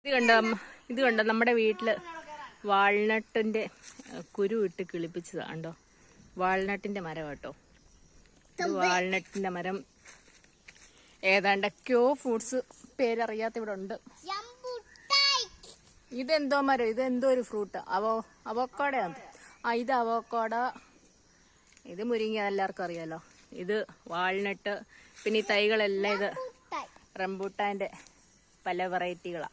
ഇത് കണ്ടോ നമ്മുടെ വീട്ടില് വാൾനട്ടിന്റെ കുരു ഇട്ട് കിളിപ്പിച്ചതാണ്ടോ. വാൾനട്ടിന്റെ മരം കേട്ടോ. വാൾനട്ടിന്റെ മരം ഏതാണ്ടൊക്കെയോ ഫ്രൂട്ട്സ് പേരറിയാത്ത ഇവിടെ ഉണ്ട്. ഇതെന്തോ മരം, ഇതെന്തോ ഒരു ഫ്രൂട്ട്. അവോക്കാഡോയാണ്. ഇത് അവോക്കാഡോ, ഇത് മുരിങ്ങ, എല്ലാവർക്കും അറിയാലോ. ഇത് വാൾനട്ട്. പിന്നെ ഈ തൈകളെല്ലാം ഇത് റംബൂട്ടാന്റെ പല വെറൈറ്റികളാ.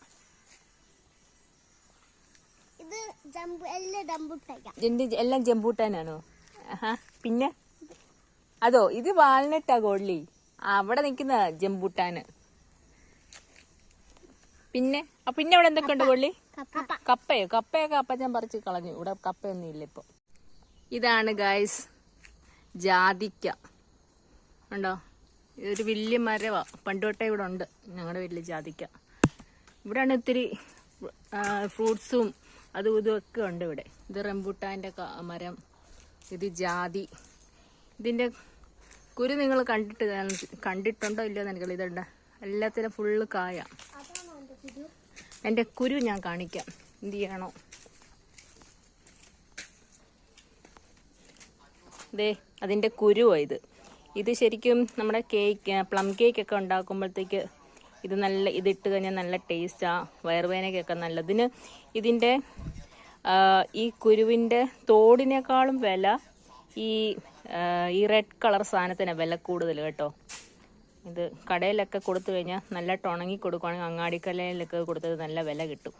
എല്ലാം ജംബൂട്ടാനാണോ? പിന്നെ അതോ ഇത് വാൾനട്ടാ ഗോൾലി. അവിടെ നിക്കുന്ന ജംബൂട്ടാന്. പിന്നെ അവിടെ എന്തൊക്കെ ഉണ്ട് ഗോൾലി? കപ്പയൊക്കെ അപ്പച്ചൻ പറിച്ച് കളഞ്ഞു. ഇവിടെ കപ്പയൊന്നും ഇല്ല ഇപ്പൊ. ഇതാണ് ഗൈസ് ജാതിക്ക. ഉണ്ടോ? ഇതൊരു വലിയ മരവാ. പണ്ടോട്ടേ ഇവിടെ ഉണ്ട് ഞങ്ങളുടെ വീട്ടില് ജാതിക്ക. ഇവിടെയാണ് ഇത്തിരി ഫ്രൂട്ട്സും അതും ഇതും ഒക്കെ ഉണ്ട് ഇവിടെ. ഇത് റംബൂട്ടാന്റെ മരം, ഇത് ജാതി. ഇതിന്റെ കുരു നിങ്ങൾ കണ്ടിട്ടുണ്ടോ ഇല്ലയോ എനിക്കറിയില്ല. ഇതുണ്ട്, എല്ലാത്തിനും ഫുള്ള് കായ. എന്റെ കുരു ഞാൻ കാണിക്കാം, എന്ത് ചെയ്യണോ. ദേ അതിന്റെ കുരുവാ ഇത്. ഇത് ശരിക്കും നമ്മുടെ പ്ലം കേക്ക് ഒക്കെ ഉണ്ടാക്കുമ്പോഴത്തേക്ക് ഇതിട്ട് കഴിഞ്ഞാൽ നല്ല ടേസ്റ്റാ. വയറുവേദനയ്ക്കൊക്കെ നല്ലതിന്. ഇതിന്റെ ഈ കുരുവിന്റെ തോടിനേക്കാളും വില ഈ റെഡ് കളർ സാധനത്തിന് വില കൂടുതൽ കേട്ടോ. ഇത് കടയിലൊക്കെ കൊടുത്തു കഴിഞ്ഞാൽ നല്ല ഉണങ്ങി കൊടുക്കുവാണെങ്കിൽ അങ്ങാടിക്കലയിലൊക്കെ കൊടുത്തത് നല്ല വില കിട്ടും.